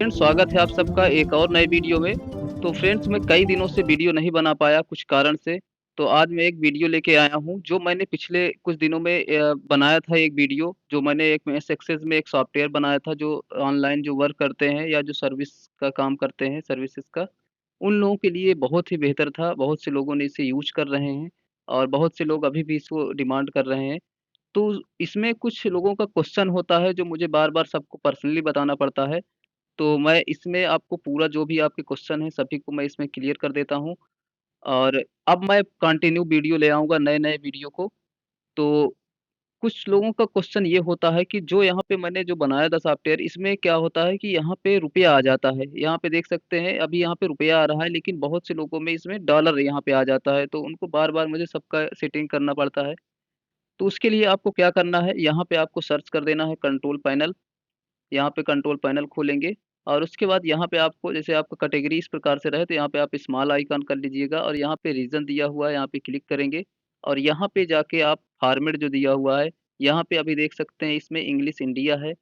Friends, स्वागत है आप सबका एक और नए वीडियो में। तो फ्रेंड्स, मैं कई दिनों से वीडियो नहीं बना पाया कुछ कारण से। तो आज मैं एक वीडियो लेके आया हूँ जो मैंने पिछले कुछ दिनों में बनाया था। एक वीडियो जो मैंने एक मैं सक्सेस में एक सॉफ्टवेयर बनाया था जो ऑनलाइन जो वर्क करते हैं या जो सर्विस का काम करते हैं सर्विसेज का, उन लोगों के लिए बहुत ही बेहतर था। बहुत से लोगों ने इसे यूज़ कर रहे हैं और बहुत से लोग अभी भी इसको डिमांड कर रहे हैं। तो इसमें कुछ लोगों का क्वेश्चन होता है जो मुझे बार-बार सबको पर्सनली बताना पड़ता है। तो मैं इसमें आपको पूरा जो भी आपके क्वेश्चन हैं सभी को मैं इसमें क्लियर कर देता हूँ और अब मैं कंटिन्यू वीडियो ले आऊँगा नए-नए वीडियो को। तो कुछ लोगों का क्वेश्चन ये होता है कि जो यहाँ पे मैंने जो बनाया था सॉफ्टवेयर, इसमें क्या होता है कि यहाँ पे रुपया आ जाता है। यहाँ पे देख सकते हैं अभी यहाँ पे रुपया आ रहा है, लेकिन बहुत से लोगों में इसमें डॉलर यहाँ पे आ जाता है, तो उनको बार-बार मुझे सबका सेटिंग करना पड़ता है। तो उसके लिए आपको क्या करना है, यहाँ पे आपको सर्च कर देना है कंट्रोल पैनल। यहाँ पे कंट्रोल पैनल खोलेंगे और उसके बाद यहाँ पे आपको जैसे आपका कैटेगरी इस प्रकार से रहे तो यहाँ पे आप स्मॉल आइकन कर लीजिएगा और यहाँ पे रीजन दिया हुआ है, यहाँ पे क्लिक करेंगे और यहाँ पे जाके आप फॉर्मेट जो दिया हुआ है, यहाँ पे अभी देख सकते हैं इसमें इंग्लिश इंडिया है।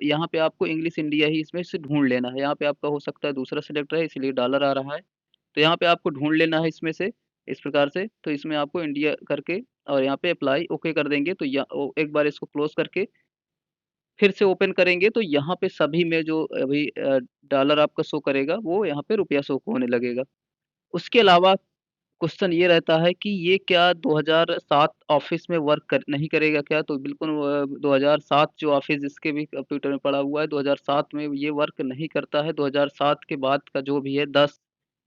यहाँ पे आपको इंग्लिश इंडिया ही इसमें से ढूँढ लेना है। यहाँ पे आपका हो सकता है दूसरा सिलेक्ट रहे इसलिए डॉलर आ रहा है। तो यहाँ पे आपको ढूँढ लेना है इसमें से, इस प्रकार से। तो इसमें आपको इंडिया करके और यहाँ पे अप्लाई ओके कर देंगे तो एक बार इसको क्लोज़ करके फिर से ओपन करेंगे तो यहाँ पे सभी में जो अभी डॉलर आपका शो करेगा वो यहाँ पे रुपया शो होने लगेगा। उसके अलावा क्वेश्चन ये रहता है कि ये क्या 2007 ऑफ़िस में वर्क कर नहीं करेगा क्या? तो बिल्कुल 2007 जो ऑफ़िस जिसके भी कंप्यूटर में पड़ा हुआ है 2007 में ये वर्क नहीं करता है। 2007 के बाद का जो भी है 10,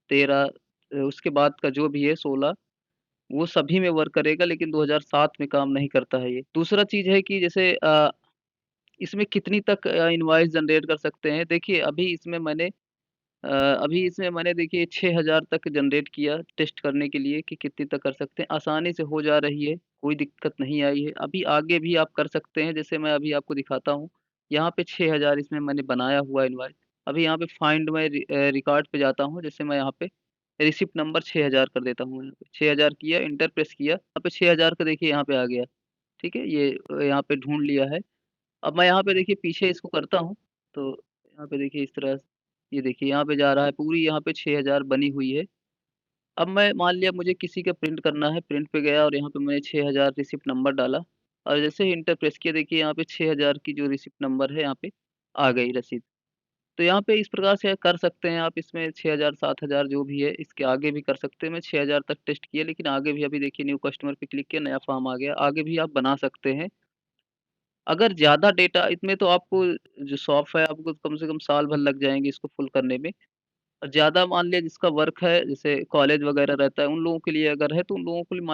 13 उसके बाद का जो भी है 16 वो सभी में वर्क करेगा, लेकिन 2007 में काम नहीं करता है ये। दूसरा चीज़ है कि जैसे इसमें कितनी तक इनवॉइस जनरेट कर सकते हैं? देखिए अभी इसमें मैंने देखिए 6000 तक जनरेट किया टेस्ट करने के लिए कि कितनी तक कर सकते हैं। आसानी से हो जा रही है, कोई दिक्कत नहीं आई है। अभी आगे भी आप कर सकते हैं, जैसे मैं अभी आपको दिखाता हूँ। यहाँ पे 6000 इसमें मैंने बनाया हुआ है इनवॉइस। अभी यहाँ पे फाइंड माय रिकॉर्ड पे जाता हूँ, जैसे मैं यहाँ पे रिसिप्ट नंबर 6000 कर देता हूँ यहाँ पे। 6000 किया, एंटर प्रेस किया, यहाँ पे 6000 का देखिए यहाँ पे आ गया, ठीक है? ये यहाँ पे ढूँढ लिया है। अब मैं यहाँ पे देखिए पीछे इसको करता हूँ, तो यहाँ पे देखिए इस तरह ये देखिए यहाँ पे जा रहा है, पूरी यहाँ पे 6000 बनी हुई है। अब मैं मान लिया मुझे किसी का प्रिंट करना है, प्रिंट पे गया और यहाँ पे मैंने 6000 रिसिप्ट नंबर डाला और जैसे ही एंटर प्रेस किया देखिए यहाँ पे 6000 की जो रिसिप्ट नंबर है यहाँ पे आ गई रसीद। तो यहाँ पे इस प्रकार से कर सकते हैं आप इसमें 6000 7000 जो भी है, इसके आगे भी कर सकते हैं। मैं 6000 तक टेस्ट किया लेकिन आगे भी अभी देखिए न्यू कस्टमर पे क्लिक किया, नया फॉर्म आ गया, आगे भी आप बना सकते हैं। अगर ज़्यादा डेटा इसमें तो आपको जो शॉप है आपको कम से कम साल भर लग जाएँगे इसको फुल करने में। और ज़्यादा मान लिया जिसका वर्क है जैसे कॉलेज वगैरह रहता है उन लोगों के लिए अगर है तो उन लोगों के लिए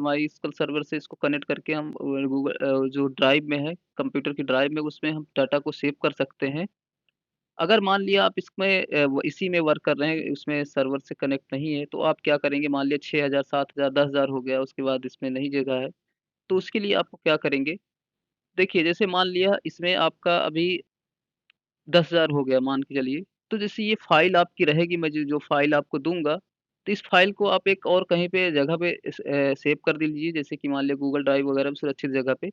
माई स्कूल सर्वर से इसको कनेक्ट करके हम गूगल जो ड्राइव में है कंप्यूटर की ड्राइव में उसमें हम डाटा को सेव कर सकते हैं। अगर मान लिया आप इसमें इसी में वर्क कर रहे हैं उसमें सर्वर से कनेक्ट नहीं है तो आप क्या करेंगे मान लिया 6000 7000 10,000 हो गया उसके बाद इसमें नहीं जगह है। तो उसके लिए आपको क्या करेंगे देखिए, जैसे मान लिया इसमें आपका अभी 10,000 हो गया मान के चलिए, तो जैसे ये फ़ाइल आपकी रहेगी मैं जो जो फ़ाइल आपको दूँगा, तो इस फ़ाइल को आप एक और कहीं पे जगह पे सेव कर दीजिए जैसे कि मान लिया गूगल ड्राइव वगैरह में सुरक्षित जगह पे।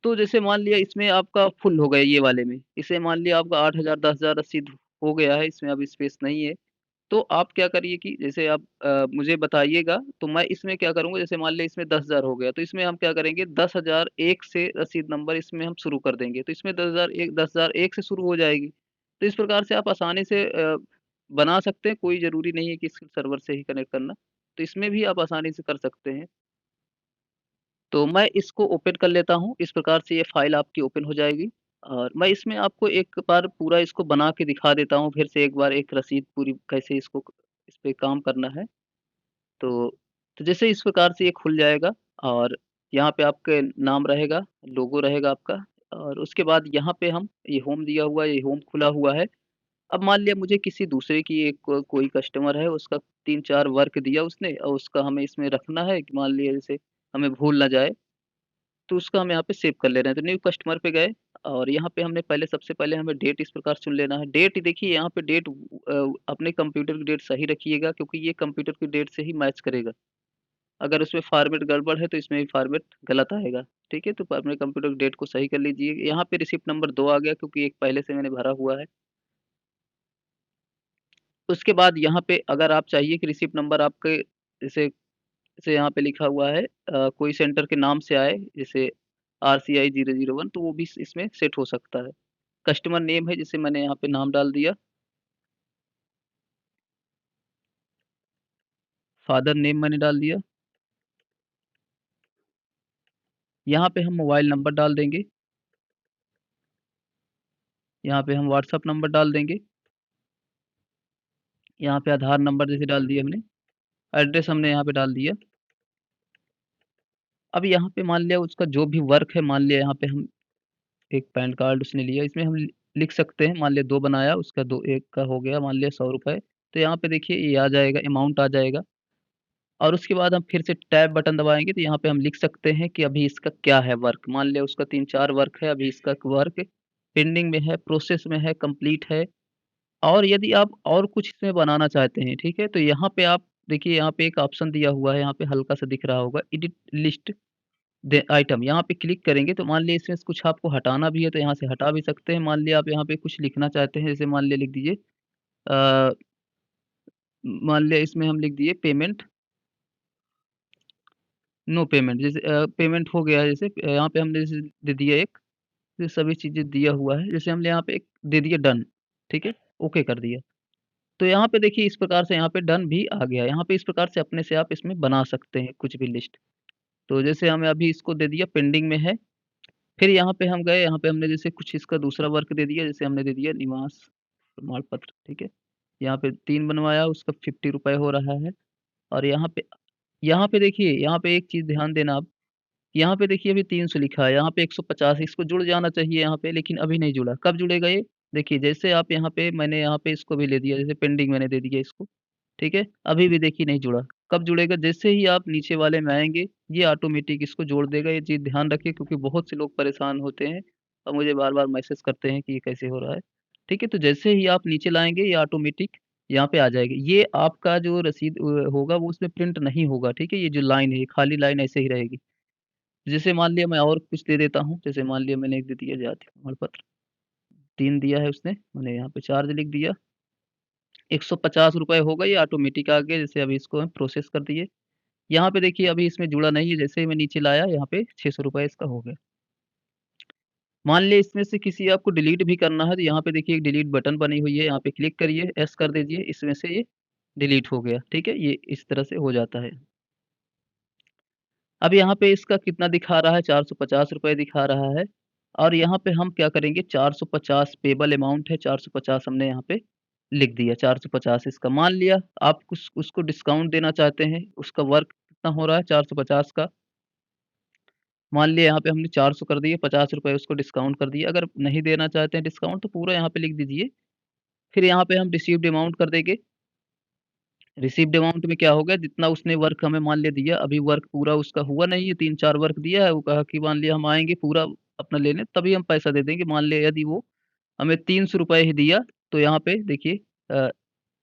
तो जैसे मान लिया इसमें आपका फुल हो गया ये वाले में, इसे मान लिया आपका 8,000 10,000 रसीद हो गया है, इसमें अब स्पेस नहीं है। तो आप क्या करिए कि जैसे आप मुझे बताइएगा तो मैं इसमें क्या करूँगा जैसे मान लें इसमें 10,000 हो गया तो इसमें हम क्या करेंगे 10,001 से रसीद नंबर इसमें हम शुरू कर देंगे। तो इसमें 10,001 से शुरू हो जाएगी। तो इस प्रकार से आप आसानी से बना सकते हैं, कोई ज़रूरी नहीं है कि इस सर्वर से ही कनेक्ट करना। तो इसमें भी आप आसानी से कर सकते हैं। तो मैं इसको ओपन कर लेता हूँ, इस प्रकार से ये फ़ाइल आपकी ओपन हो जाएगी और मैं इसमें आपको एक बार पूरा इसको बना के दिखा देता हूँ फिर से एक बार एक रसीद पूरी कैसे इसको इस पे काम करना है। तो जैसे इस प्रकार से ये खुल जाएगा और यहाँ पे आपके नाम रहेगा, लोगो रहेगा आपका और उसके बाद यहाँ पे हम ये होम दिया हुआ है, ये होम खुला हुआ है। अब मान लिया मुझे किसी दूसरे की एक कोई कस्टमर है, उसका 3-4 वर्क दिया उसने और उसका हमें इसमें रखना है कि मान लिया जैसे हमें भूल ना जाए, तो उसका हम यहाँ पे सेव कर ले रहे हैं। तो न्यू कस्टमर पे गए और यहाँ पे हमने पहले सबसे पहले हमें डेट इस प्रकार चुन लेना है। डेट देखिए यहाँ पे डेट अपने कंप्यूटर की डेट सही रखिएगा क्योंकि ये कंप्यूटर की डेट से ही मैच करेगा। अगर उसमें फॉर्मेट गड़बड़ है तो इसमें भी फॉर्मेट गलत आएगा, ठीक है? तो अपने कंप्यूटर डेट को सही कर लीजिए। यहाँ पे रिसिप्ट नंबर 2 आ गया क्योंकि एक पहले से मैंने भरा हुआ है। उसके बाद यहाँ पे अगर आप चाहिए कि रिसिप्ट नंबर आपके जैसे जैसे यहाँ पे लिखा हुआ है कोई सेंटर के नाम से आए, जैसे RCI 001 तो वो भी इसमें सेट हो सकता है। कस्टमर नेम है, जैसे मैंने यहाँ पे नाम डाल दिया। फादर नेम मैंने डाल दिया। यहाँ पे हम मोबाइल नंबर डाल देंगे। यहाँ पे हम व्हाट्सएप नंबर डाल देंगे। यहाँ पे आधार नंबर जैसे डाल दिया हमने। एड्रेस हमने यहाँ पे डाल दिया। अब यहाँ पे मान लिया उसका जो भी वर्क है, मान लिया यहाँ पे हम एक पैन कार्ड उसने लिया, इसमें हम लिख सकते हैं, मान लिया 2 बनाया, उसका 2 एक का हो गया मान लिया ₹100। तो यहाँ पे देखिए ये आ जाएगा, अमाउंट आ जाएगा और उसके बाद हम फिर से टैब बटन दबाएँगे तो यहाँ पे हम लिख सकते हैं कि अभी इसका क्या है वर्क। मान लिया उसका 3-4 वर्क है, अभी इसका वर्क पेंडिंग में है, प्रोसेस में है, कंप्लीट है। और यदि आप और कुछ इसमें बनाना चाहते हैं, ठीक है? तो यहाँ पे आप देखिए यहाँ पे एक ऑप्शन दिया हुआ है, यहाँ पे हल्का-सा दिख रहा होगा एडिट लिस्ट द आइटम, यहाँ पे क्लिक करेंगे तो मान लीजिए इसमें से कुछ आपको हटाना भी है तो यहाँ से हटा भी सकते हैं। मान लिया आप यहाँ पे कुछ लिखना चाहते हैं, जैसे मान लिया लिख दीजिए अ, मान लिया इसमें हम लिख दिए पेमेंट, नो पेमेंट जैसे पेमेंट हो गया है जैसे यहाँ पे हमने जैसे दे दिया एक, ये सभी चीज़ें दिया हुआ है, जैसे हमने यहाँ पे एक दे दिया डन, ठीक है? ओके कर दिया। तो यहाँ पे देखिए इस प्रकार से यहाँ पे डन भी आ गया। यहाँ पे इस प्रकार से अपने से आप इसमें बना सकते हैं कुछ भी लिस्ट। तो जैसे हमें अभी इसको दे दिया पेंडिंग में है, फिर यहाँ पे हम गए, यहाँ पे हमने जैसे कुछ इसका दूसरा वर्क दे दिया, जैसे हमने दे दिया निवास प्रमाण पत्र, ठीक है? यहाँ पे 3 बनवाया, उसका ₹50 हो रहा है और यहाँ पे देखिए, यहाँ पे एक चीज़ ध्यान देना आप, यहाँ पे देखिए अभी 300 लिखा है, यहाँ पे 150 इसको जुड़ जाना चाहिए यहाँ पे, लेकिन अभी नहीं जुड़ा। कब जुड़ेगा ये? देखिए जैसे आप यहाँ पे मैंने यहाँ पे इसको भी ले दिया, जैसे पेंडिंग मैंने दे दिया इसको, ठीक है? अभी भी देखिए नहीं जुड़ा। कब जुड़ेगा? जैसे ही आप नीचे वाले में आएँगे, ये ऑटोमेटिक इसको जोड़ देगा। ये चीज़ ध्यान रखिए क्योंकि बहुत से लोग परेशान होते हैं और मुझे बार-बार मैसेज करते हैं कि ये कैसे हो रहा है। ठीक है? तो जैसे ही आप नीचे लाएँगे ये ऑटोमेटिक यहाँ पे आ जाएगी। ये आपका जो रसीद होगा वो उसमें प्रिंट नहीं होगा, ठीक है? ये जो लाइन है, ये खाली लाइन ऐसे ही रहेगी। जैसे मान लिया मैं और कुछ दे देता हूँ, जैसे मान लिया मैंने एक दे दिया जाति प्रमाण पत्र, 3 दिया है उसने, मैंने यहाँ पे चार्ज लिख दिया। ₹150 होगा, ये ऑटोमेटिक आ गया, जैसे अभी इसको हम प्रोसेस कर दिए। यहाँ पे देखिए अभी इसमें जुड़ा नहीं है, जैसे ही मैं नीचे लाया यहाँ पे ₹600 इसका हो गया। मान लिया इसमें से किसी आपको डिलीट भी करना है तो यहाँ पे देखिए एक डिलीट बटन बनी हुई है, यहाँ पे क्लिक करिए, येस कर दीजिए, इसमें से ये डिलीट हो गया, ठीक है? ये इस तरह से हो जाता है। अब यहाँ पे इसका कितना दिखा रहा है, ₹450 दिखा रहा है और यहाँ पे हम क्या करेंगे 450 पेबल अमाउंट है, 450 हमने यहाँ पे लिख दिया, 450 इसका। मान लिया आप कुछ उसको डिस्काउंट देना चाहते हैं, उसका वर्क कितना हो रहा है 450 का, मान लिया यहाँ पे हमने 400 कर दिए, ₹50 उसको डिस्काउंट कर दिए। अगर नहीं देना चाहते हैं डिस्काउंट तो पूरा यहाँ पे लिख दीजिए। फिर यहाँ पे हम रिसीव्ड अमाउंट कर देंगे। रिसीव्ड अमाउंट में क्या होगा जितना उसने वर्क हमें मान लिया दिया, अभी वर्क पूरा उसका हुआ नहीं है, 3-4 वर्क दिया है, वो कहा कि मान लिया हम आएँगे पूरा अपना लेने तभी हम पैसा दे देंगे। मान लिया यदि वो हमें ₹300 ही दिया, तो यहाँ पे देखिए अ,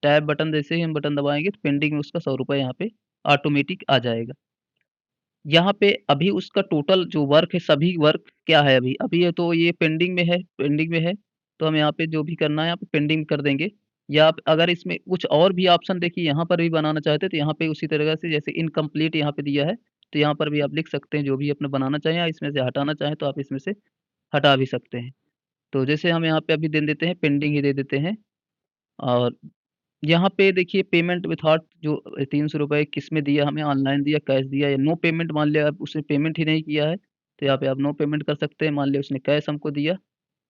टैब बटन जैसे ही हम बटन दबाएँगे तो पेंडिंग में उसका ₹100 यहाँ पे ऑटोमेटिक आ जाएगा। यहाँ पे अभी उसका टोटल जो वर्क है सभी वर्क क्या है अभी? अभी ये तो ये पेंडिंग में है, तो हम यहाँ पे जो भी करना है यहाँ पे पेंडिंग कर देंगे। या आप अगर इसमें कुछ और भी ऑप्शन देखिए यहाँ पर भी बनाना चाहते हैं तो यहाँ पे उसी तरह से जैसे इनकम्प्लीट यहाँ पे दिया है, तो यहाँ पर भी आप लिख सकते हैं जो भी अपना बनाना चाहें या इसमें से हटाना चाहें तो आप इसमें से हटा भी सकते हैं। तो जैसे हम यहाँ पे अभी दे देते हैं पेंडिंग ही दे देते हैं और यहाँ पे देखिए पेमेंट विथआउट जो ₹300 किसमें दिया हमें ऑनलाइन दिया, कैश दिया या नो पेमेंट मान लिया अब उसने पेमेंट ही नहीं किया है, तो यहाँ पे आप नो पेमेंट कर सकते हैं। मान लिया उसने कैश हमको दिया,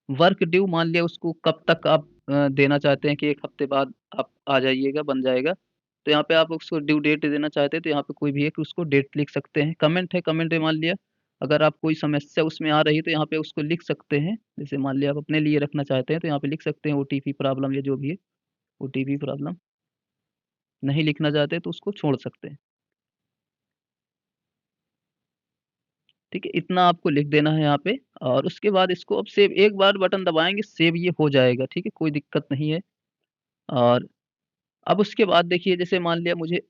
वर्क ड्यू मान लिया उसको कब तक आप देना चाहते हैं कि 1 हफ्ते बाद आप आ जाइएगा, बन जाएगा। तो यहाँ पे आप उसको ड्यू डेट देना चाहते हैं तो यहाँ पे कोई भी एक उसको डेट लिख सकते हैं। कमेंट है, कमेंट में मान लिया अगर आप कोई समस्या उसमें आ रही है तो यहाँ पे उसको लिख सकते हैं। जैसे मान लिया आप अपने लिए रखना चाहते हैं तो यहाँ पे लिख सकते हैं ओटीपी प्रॉब्लम या जो भी है, ओटीपी प्रॉब्लम। नहीं लिखना चाहते तो उसको छोड़ सकते हैं। ठीक है? इतना आपको लिख देना है यहाँ पे और उसके बाद इसको अब सेव एक बार बटन दबाएँगे सेव ये हो जाएगा, ठीक है? कोई दिक्कत नहीं है और अब उसके बाद देखिए जैसे मान लिया मुझे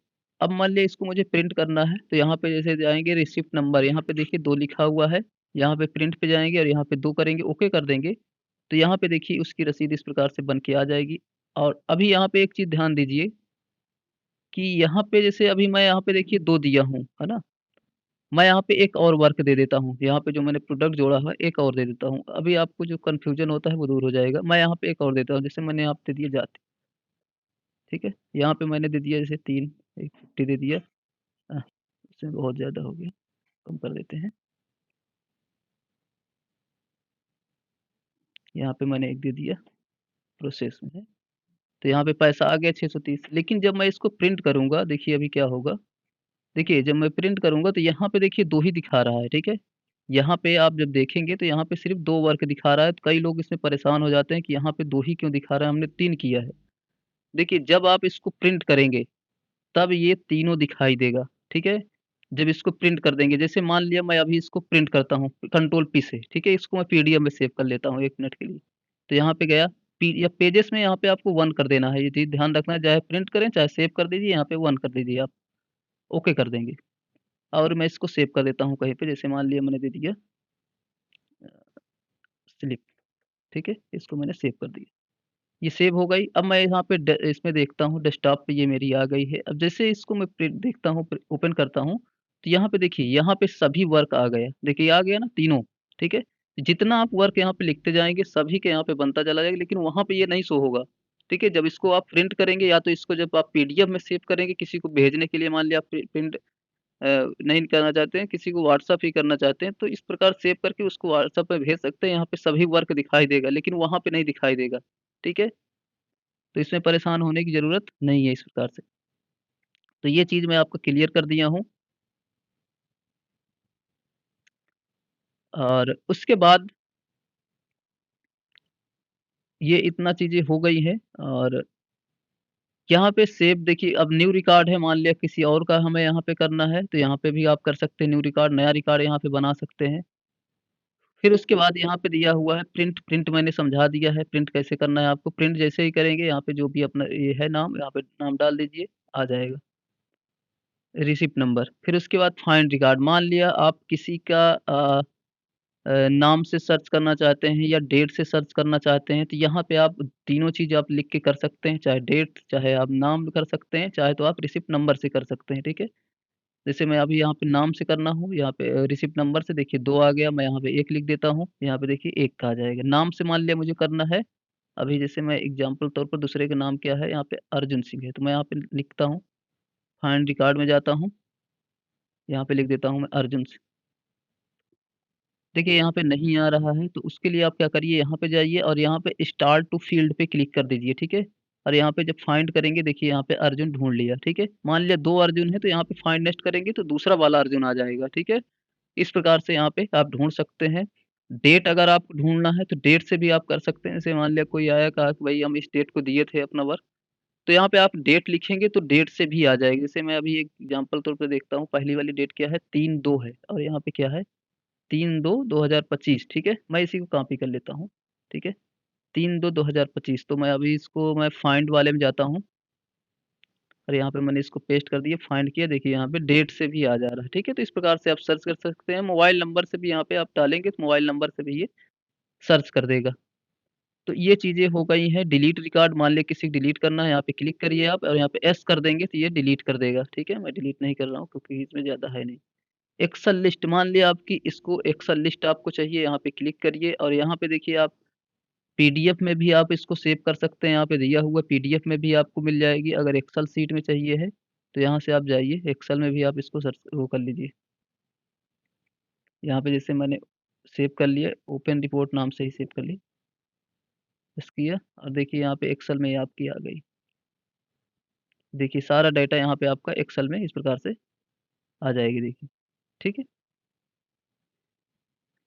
अब मान लिया इसको मुझे प्रिंट करना है, तो यहाँ पे जैसे जाएँगे रिसिप्ट नंबर, यहाँ पे देखिए 2 लिखा हुआ है, यहाँ पे प्रिंट पे जाएँगे और यहाँ पे 2 करेंगे, ओके कर देंगे, तो यहाँ पे देखिए उसकी रसीद इस प्रकार से बन के आ जाएगी। और अभी यहाँ पे एक चीज़ ध्यान दीजिए कि यहाँ पे जैसे अभी मैं यहाँ पे देखिए 2 दिया हूँ, है ना? मैं यहाँ पे एक और वर्क दे देता हूँ, यहाँ पे जो मैंने प्रोडक्ट जोड़ा है, एक और दे देता हूँ। अभी आपको जो कन्फ्यूज़न होता है वो दूर हो जाएगा। मैं यहाँ पे एक और देता हूँ, जैसे मैंने यहाँ पे दे दिया जाति, ठीक है? यहाँ पे मैंने दे दिया जैसे 3, एक 50 दे दिया। इसमें बहुत ज़्यादा हो गया, कम कर देते हैं। यहाँ पे मैंने 1 दे दिया, प्रोसेस में है। तो यहाँ पे पैसा आ गया 630, लेकिन जब मैं इसको प्रिंट करूँगा, देखिए अभी क्या होगा। देखिए जब मैं प्रिंट करूँगा तो यहाँ पे देखिए 2 ही दिखा रहा है, ठीक है? यहाँ पे आप जब देखेंगे तो यहाँ पे सिर्फ़ 2 वर्क दिखा रहा है, तो कई लोग इसमें परेशान हो जाते हैं कि यहाँ पे 2 ही क्यों दिखा रहा है, हमने 3 किया है। देखिए जब आप इसको प्रिंट करेंगे, तब ये तीनों दिखाई देगा, ठीक है? जब इसको प्रिंट कर देंगे, जैसे मान लिया मैं अभी इसको प्रिंट करता हूँ कंट्रोल पी से, ठीक है? इसको मैं पीडीएफ में सेव कर लेता हूँ 1 मिनट के लिए। तो यहाँ पे गया, पी या पेजेज़ में यहाँ पे आपको 1 कर देना है, ये चीज़ ध्यान रखना है, चाहे प्रिंट करें, चाहे सेव कर दीजिए, यहाँ पे 1 कर दीजिए आप, ओके कर देंगे। और मैं इसको सेव कर देता हूँ कहीं पे, जैसे मान लिया मैंने दे दिया स्लिप, ठीक है? इसको मैंने सेव कर दिया। ये सेव हो गई। अब मैं यहाँ पे ड इसमें देखता हूँ डेस्कटॉप पे ये मेरी आ गई है। अब जैसे इसको मैं प्रिंट देखता हूँ, ओपन करता हूँ, तो यहाँ पे देखिए, यहाँ पे सभी वर्क आ गए। देखिए आ गया ना तीनों, ठीक है? जितना आप वर्क यहाँ पे लिखते जाएँगे, सभी के यहाँ पे बनता चला जाएगा, लेकिन वहाँ पे ये नहीं शो होगा, ठीक है? जब इसको आप प्रिंट करेंगे, या तो इसको जब आप पीडीएफ में सेव करेंगे किसी को भेजने के लिए, मान लिया आप प्रिंट नहीं करना चाहते हैं, किसी को व्हाट्सएप ही करना चाहते हैं, तो इस प्रकार सेव करके उसको व्हाट्सएप पे भेज सकते हैं। यहाँ पे सभी वर्क दिखाई देगा, लेकिन वहाँ पे नहीं दिखाई देगा, ठीक है? तो इसमें परेशान होने की ज़रूरत नहीं है इस प्रकार से। तो ये चीज़ मैं आपको क्लियर कर दिया हूँ। और उसके बाद ये इतना चीज़ें हो गई हैं। और यहाँ पे सेव देखिए, अब न्यू रिकॉर्ड है, मान लिया किसी और का हमें यहाँ पे करना है, तो यहाँ पे भी आप कर सकते हैं न्यू रिकॉर्ड, नया रिकॉर्ड यहाँ पे बना सकते हैं। फिर उसके बाद यहाँ पे दिया हुआ है प्रिंट, प्रिंट मैंने समझा दिया है, प्रिंट कैसे करना है आपको। प्रिंट जैसे ही करेंगे, यहाँ पे जो भी अपना ये है नाम, यहाँ पे नाम डाल दीजिए, आ जाएगा रिसिप्ट नंबर। फिर उसके बाद फाइंड रिकॉर्ड, मान लिया आप किसी का नाम से सर्च करना चाहते हैं या डेट से सर्च करना चाहते हैं, तो यहाँ पे आप तीनों चीज़ आप लिख के कर सकते हैं, चाहे डेट, चाहे आप नाम कर सकते हैं, चाहे तो आप रिसिप्ट नंबर से कर सकते हैं, ठीक है? जैसे मैं अभी यहाँ पे नाम से करना हूँ, यहाँ पे रिसिप्ट नंबर से देखिए 2 आ गया, मैं यहाँ पे 1 लिख देता हूँ, यहाँ पे देखिए 1 का आ जाएगा। नाम से मान लिया मुझे करना है, अभी जैसे मैं एग्ज़ाम्पल तौर पर दूसरे का नाम क्या है, यहाँ पे अर्जुन सिंह है, तो मैं यहाँ पे लिखता हूँ, फाइंड रिकॉर्ड में जाता हूँ, यहाँ पे लिख देता हूँ मैं अर्जुन सिंह। देखिए यहाँ पे नहीं आ रहा है, तो उसके लिए आप क्या करिए, यहाँ पे जाइए और यहाँ पे स्टार्ट टू फील्ड पे क्लिक कर दीजिए, ठीक है? और यहाँ पे जब फाइंड करेंगे, देखिए यहाँ पे अर्जुन ढूँढ लिया, ठीक है? मान लिया 2 अर्जुन है, तो यहाँ पे फाइंड नेक्स्ट करेंगे तो दूसरा वाला अर्जुन आ जाएगा, ठीक है? इस प्रकार से यहाँ पे आप ढूँढ सकते हैं। डेट अगर आपको ढूँढना है तो डेट से भी आप कर सकते हैं। जैसे मान लिया कोई आया, कहा कि भई हम इस डेट को दिए थे अपना वर्क, तो यहाँ पे आप डेट लिखेंगे तो डेट से भी आ जाएगी। जैसे मैं अभी एक एग्ज़ाम्पल तौर पे देखता हूँ, पहली वाली डेट क्या है, 3/2 है और यहाँ पे क्या है, 3/2/2025, ठीक है? मैं इसी को कॉपी कर लेता हूँ, ठीक है? 3/2/2025, तो मैं अभी इसको मैं फाइंड वाले में जाता हूँ और यहाँ पे मैंने इसको पेस्ट कर दिया, फाइंड किया, देखिए यहाँ पे डेट से भी आ जा रहा है, ठीक है? तो इस प्रकार से आप सर्च कर सकते हैं। मोबाइल नंबर से भी यहाँ पे आप डालेंगे तो मोबाइल नंबर से भी ये सर्च कर देगा। तो ये चीज़ें हो गई हैं। डिलीट रिकॉर्ड, मान लिया किसी को डिलीट करना है, यहाँ पे क्लिक करिए आप और यहाँ पे एस कर देंगे तो ये डिलीट कर देगा, ठीक है? मैं डिलीट नहीं कर रहा हूँ क्योंकि इसमें ज़्यादा है नहीं। एक्सेल लिस्ट, मान लिया आपकी इसको एक्सेल लिस्ट आपको चाहिए, यहाँ पे क्लिक करिए और यहाँ पे देखिए आप पीडीएफ में भी आप इसको सेव कर सकते हैं, यहाँ पे दिया हुआ पीडीएफ में भी आपको मिल जाएगी। अगर एक्सेल शीट में चाहिए है, तो यहाँ से आप जाइए एक्सेल में भी आप इसको सर्च वो कर लीजिए। यहाँ पे जैसे मैंने सेव कर लिया, ओपन रिपोर्ट नाम से ही सेव कर ली, बस किया और देखिए यहाँ पे एक्सेल में ये आपकी आ गई। देखिए सारा डाटा यहाँ पे आपका एक्सेल में इस प्रकार से आ जाएगी देखिए, ठीक है?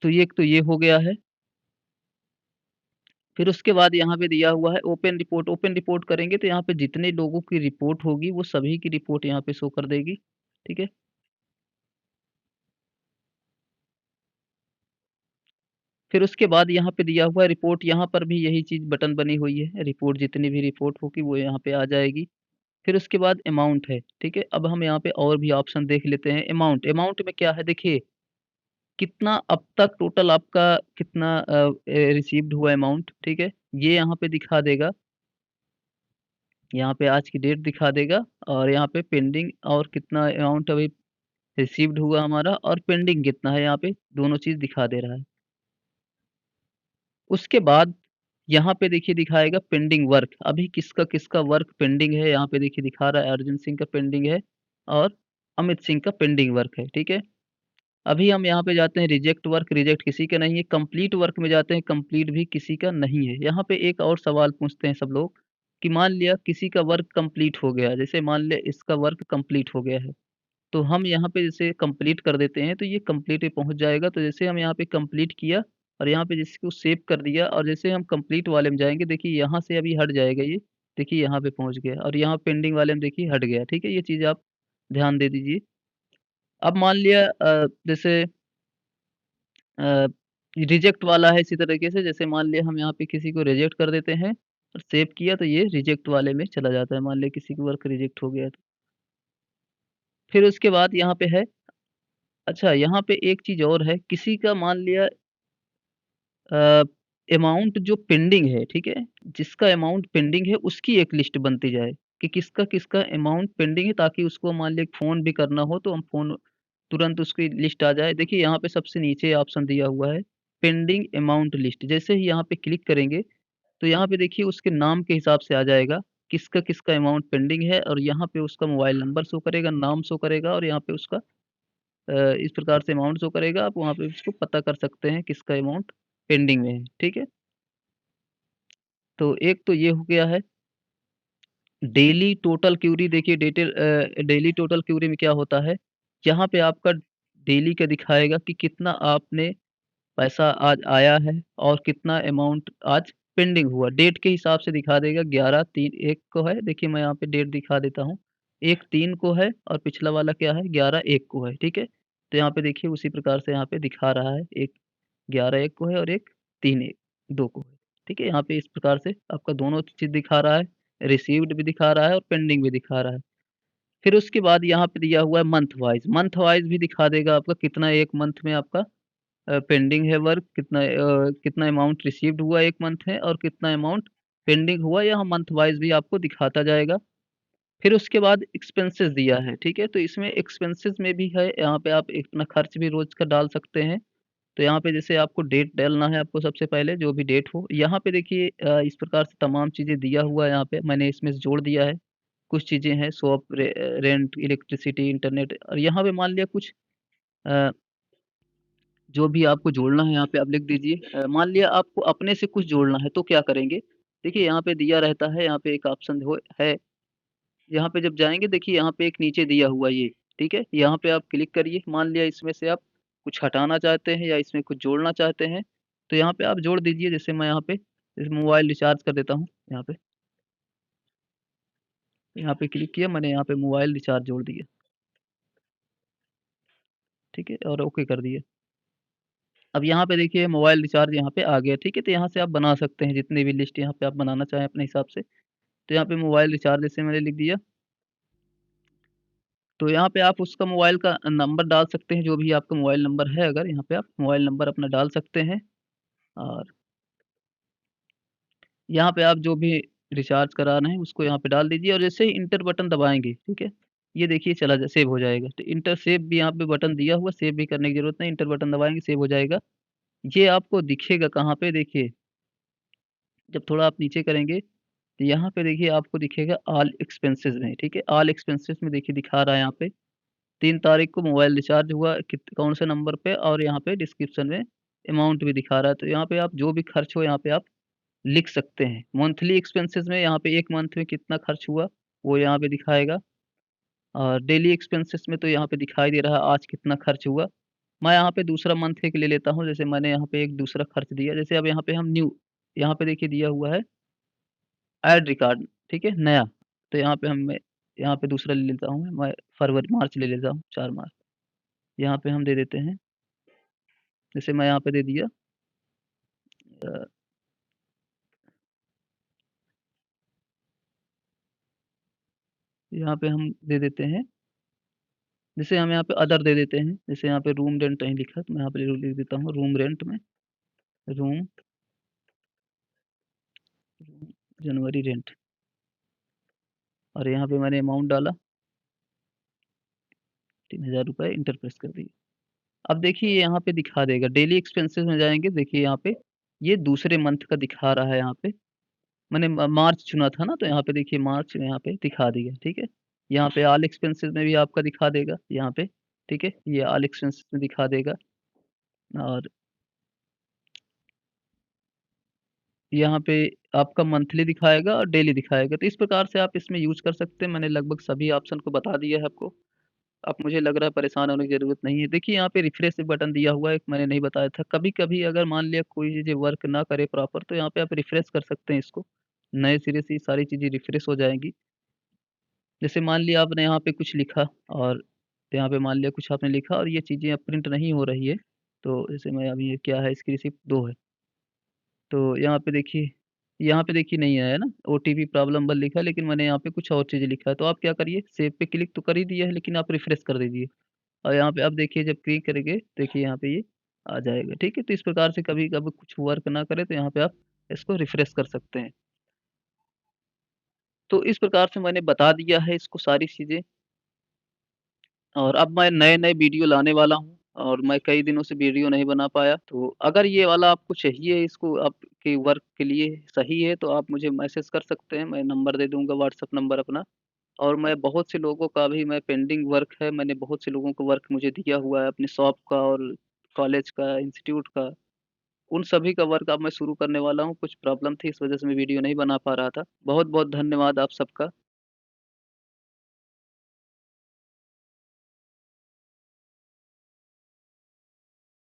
तो ये हो गया है। फिर उसके बाद यहाँ पे दिया हुआ है ओपन रिपोर्ट, ओपन रिपोर्ट करेंगे तो यहाँ पे जितने लोगों की रिपोर्ट होगी वो सभी की रिपोर्ट यहाँ पे शो कर देगी, ठीक है? फिर उसके बाद यहाँ पे दिया हुआ है रिपोर्ट, यहाँ पर भी यही चीज़ बटन बनी हुई है, रिपोर्ट जितनी भी रिपोर्ट होगी वो यहाँ पे आ जाएगी। फिर उसके बाद अमाउंट है, ठीक है? अब हम यहाँ पे और भी ऑप्शन देख लेते हैं। अमाउंट, अमाउंट में क्या है देखिए, कितना अब तक टोटल आपका कितना रिसीव्ड हुआ अमाउंट, ठीक है? ये यहाँ पे दिखा देगा, यहाँ पे आज की डेट दिखा देगा और यहाँ पे पेंडिंग और कितना अमाउंट अभी रिसीव्ड हुआ हमारा और पेंडिंग कितना है, यहाँ पे दोनों चीज़ दिखा दे रहा है। उसके बाद यहाँ पे देखिए दिखाएगा पेंडिंग वर्क, अभी किसका-किसका वर्क पेंडिंग है, यहाँ पे देखिए दिखा रहा है अर्जुन सिंह का पेंडिंग है और अमित सिंह का पेंडिंग वर्क है, ठीक है? अभी हम यहाँ पे जाते हैं रिजेक्ट वर्क, रिजेक्ट किसी का नहीं है, कंप्लीट वर्क में जाते हैं, कंप्लीट भी किसी का नहीं है। यहाँ पे एक और सवाल पूछते हैं सब लोग कि मान लिया किसी का वर्क कंप्लीट हो गया, जैसे मान लिया इसका वर्क कंप्लीट हो गया है, तो हम यहाँ पे जैसे कंप्लीट कर देते हैं, तो ये कंप्लीट पे पहुँच जाएगा। तो जैसे हम यहाँ पे कंप्लीट किया और यहाँ पे जिसको सेव कर दिया और जैसे हम कंप्लीट वाले में जाएँगे, देखिए यहाँ से अभी हट जाएगा ये, देखिए यहाँ पे पहुँच गया और यहाँ पेंडिंग वाले में देखिए हट गया, ठीक है? ये चीज़ आप ध्यान दे दीजिए। अब मान लिया जैसे अ, रिजेक्ट वाला है इसी तरीके से, जैसे मान लिया हम यहाँ पे किसी को रिजेक्ट कर देते हैं और सेव किया तो ये रिजेक्ट वाले में चला जाता है, मान लिया किसी का वर्क रिजेक्ट हो गया तो। फिर उसके बाद यहाँ पे है, अच्छा यहाँ पे एक चीज़ और है, किसी का मान लिया अ, अमाउंट जो पेंडिंग है, ठीक है? जिसका अमाउंट पेंडिंग है उसकी एक लिस्ट बनती जाए कि किसका-किसका अमाउंट पेंडिंग है, ताकि उसको मान लिया फ़ोन भी करना हो तो हम फ़ोन तुरंत उसकी लिस्ट आ जाए। देखिए यहाँ पे सबसे नीचे ऑप्शन दिया हुआ है पेंडिंग अमाउंट लिस्ट, जैसे ही यहाँ पे क्लिक करेंगे तो यहाँ पे देखिए उसके नाम के हिसाब से आ जाएगा, किसका-किसका अमाउंट पेंडिंग है और यहाँ पे उसका मोबाइल नंबर शो करेगा, नाम शो करेगा और यहाँ पे उसका इस प्रकार से अमाउंट शो करेगा, आप वहाँ पे उसको पता कर सकते हैं किसका अमाउंट पेंडिंग में है, ठीक है? तो एक तो ये हो गया है, डेली टोटल क्यूरी देखिए डेली टोटल क्यूरी में क्या होता है, यहाँ पे आपका डेली का दिखाएगा कि कितना आपने पैसा आज आया है और कितना अमाउंट आज पेंडिंग हुआ। डेट के हिसाब से दिखा देगा 11/3/1 को है, देखिए मैं यहाँ पे डेट दिखा देता हूँ। 1/3 को है और पिछला वाला क्या है 11/1 को है, ठीक है? तो यहाँ पे देखिए उसी प्रकार से यहाँ पे दिखा रहा है, एक 11/1 को है और एक 3/1/2 को है, ठीक है? यहाँ पे इस प्रकार से आपका दोनों चीज़ दिखा रहा है, रिसीव्ड भी दिखा रहा है और पेंडिंग भी दिखा रहा है। फिर उसके बाद यहाँ पे दिया हुआ है मंथ वाइज़ भी दिखा देगा आपका कितना 1 मंथ में आपका पेंडिंग है वर्क, कितना अमाउंट रिसीव्ड हुआ 1 मंथ में और कितना अमाउंट पेंडिंग हुआ, यहाँ मंथ वाइज़ भी आपको दिखाता जाएगा। फिर उसके बाद एक्सपेंसेस दिया है, ठीक है? तो इसमें एक्सपेंसेस में भी है, यहाँ पे आप अपना खर्च भी रोज़ का डाल सकते हैं। तो यहाँ पे जैसे आपको डेट डालना है आपको सबसे पहले जो भी डेट हो, यहाँ पे देखिए इस प्रकार से तमाम चीज़ें दिया हुआ है यहाँ पे, मैंने इसमें से जोड़ दिया है। कुछ चीज़ें हैं शॉप रेंट, इलेक्ट्रिसिटी, इंटरनेट और यहाँ पे मान लिया कुछ अ जो भी आपको जोड़ना है यहाँ पे आप लिख दीजिए। मान लिया आपको अपने से कुछ जोड़ना है तो क्या करेंगे? देखिए यहाँ पे दिया रहता है, यहाँ पे एक ऑप्शन हो है, यहाँ पे जब जाएँगे देखिए यहाँ पे एक नीचे दिया हुआ ये, ठीक है? यहाँ पे आप क्लिक करिए, मान लिया इसमें से आप कुछ हटाना चाहते हैं या इसमें कुछ जोड़ना चाहते हैं, तो यहाँ पे आप जोड़ दीजिए। जैसे मैं यहाँ पे इस मोबाइल रिचार्ज कर देता हूँ यहाँ पे क्लिक किया मैंने, यहाँ पे मोबाइल रिचार्ज जोड़ दिया, ठीक है? और ओके कर दिया। अब यहाँ पे देखिए मोबाइल रिचार्ज यहाँ पे आ गया, ठीक है? तो यहाँ से आप बना सकते हैं जितनी भी लिस्ट यहाँ पे आप बनाना चाहें अपने हिसाब से। तो यहाँ पे मोबाइल रिचार्ज जैसे मैंने लिख दिया, तो यहाँ पे आप उसका मोबाइल का नंबर डाल सकते हैं, जो भी आपका मोबाइल नंबर है अगर यहाँ पे आप मोबाइल नंबर अपना डाल सकते हैं और यहाँ पे आप जो भी रिचार्ज करा रहे हैं उसको यहाँ पे डाल दीजिए और जैसे ही इंटर बटन दबाएँगे, ठीक है? ये देखिए चला जा सेव हो जाएगा। तो इंटर सेव भी यहाँ पे बटन दिया हुआ, सेव भी करने की ज़रूरत नहीं, इंटर बटन दबाएँगे सेव हो जाएगा। ये आपको दिखेगा कहाँ पे देखिए, जब थोड़ा आप नीचे करेंगे तो यहाँ पे देखिए आपको दिखेगा ऑल एक्सपेंसेस में, ठीक है? ऑल एक्सपेंसेस में देखिए दिखा रहा है यहाँ पे 3 तारीख को मोबाइल रिचार्ज हुआ कौन से नंबर पे और यहाँ पे डिस्क्रिप्शन में अमाउंट भी दिखा रहा है। तो यहाँ पे आप जो भी खर्च हो यहाँ पे आप लिख सकते हैं। मंथली एक्सपेंसेस में यहाँ पे 1 मंथ में कितना खर्च हुआ, वो यहाँ पे दिखाएगा और डेली एक्सपेंसेस में तो यहाँ पे दिखाई दे रहा है आज कितना खर्च हुआ। मैं यहाँ पे दूसरा मंथ एक ले लेता हूँ, जैसे मैंने यहाँ पे एक दूसरा खर्च दिया, जैसे अब यहाँ पे हम न्यू यहाँ पे देखिए दिया हुआ है ऐड रिकॉर्ड, ठीक है? नया, तो यहाँ पे यहाँ पे दूसरा ले लेता हूँ मैं फरवरी मार्च ले लेता हूँ 4 मार्च। यहाँ पे हम दे देते हैं, जैसे मैं यहाँ पे दे दिया अ, यहाँ पे हम दे देते हैं, जैसे हम यहाँ पे अदर दे देते हैं, जैसे यहाँ पे रूम रेंट नहीं लिखा तो मैं यहाँ पे लिख देता हूँ रूम रेंट में, रूम जनवरी रेंट, और यहाँ पे मैंने अमाउंट डाला 3000 रुपये, इंटर प्रेस कर दिए। अब देखिए यहाँ पे दिखा देगा, डेली एक्सपेंसेस में जाएँगे, देखिए यहाँ पे ये दूसरे मंथ का दिखा रहा है यहाँ पे। मैंने मार्च चुना था ना, तो यहाँ पे देखिए मार्च में यहाँ पे दिखा दिया, ठीक है? यहाँ पे ऑल एक्सपेंसेस में भी आपका दिखा देगा यहाँ पे, ठीक है? ये ऑल एक्सपेंसेस में दिखा देगा, और यहाँ पे आपका मंथली दिखाएगा और डेली दिखाएगा। तो इस प्रकार से आप इसमें यूज़ कर सकते हैं। मैंने लगभग सभी ऑप्शन को बता दिया है आपको। अब मुझे लग रहा है परेशान होने की ज़रूरत नहीं है। देखिए यहाँ पे रिफ्रेश बटन दिया हुआ है, एक मैंने नहीं बताया था। कभी-कभी अगर मान लिया कोई चीज़ें वर्क ना करे प्रॉपर, तो यहाँ पे आप रिफ्रेश कर सकते हैं इसको। नए सिरे से ये सारी चीज़ें रिफ्रेश हो जाएँगी। जैसे मान लिया आपने यहाँ पे कुछ लिखा, और यहाँ पे मान लिया कुछ आपने लिखा और ये चीज़ें अब प्रिंट नहीं हो रही है। तो जैसे मैं अभी, ये क्या है, इसकी रिसिप्ट 2 है। तो यहाँ पे देखिए नहीं आया ना, ओटीपी प्रॉब्लम बस लिखा है, लेकिन मैंने यहाँ पे कुछ और चीज़ें लिखा है। तो आप क्या करिए, सेव पे क्लिक तो कर ही दिया है, लेकिन आप रिफ्रेश कर दीजिए। और यहाँ पे अब देखिए, जब क्लिक करेंगे, देखिए यहाँ पे ये आ जाएगा, ठीक है? तो इस प्रकार से कभी-कभी कुछ वर्क ना करे, तो यहाँ पे आप इसको रिफ्रेश कर सकते हैं। तो इस प्रकार से मैंने बता दिया है इसको सारी चीज़ें, और अब मैं नए-नए वीडियो लाने वाला हूँ, और मैं कई दिनों से वीडियो नहीं बना पाया। तो अगर ये वाला आपको चाहिए, इसको आपके वर्क के लिए सही है, तो आप मुझे मैसेज कर सकते हैं, मैं नंबर दे दूँगा, व्हाट्सएप नंबर अपना। और मैं बहुत से लोगों का भी, मैं पेंडिंग वर्क है, मैंने बहुत से लोगों को वर्क मुझे दिया हुआ है अपनी शॉप का और कॉलेज का, इंस्टीट्यूट का। उन सभी का वर्क अब मैं शुरू करने वाला हूँ। कुछ प्रॉब्लम थी, इस वजह से मैं वीडियो नहीं बना पा रहा था। बहुत-बहुत धन्यवाद आप सबका।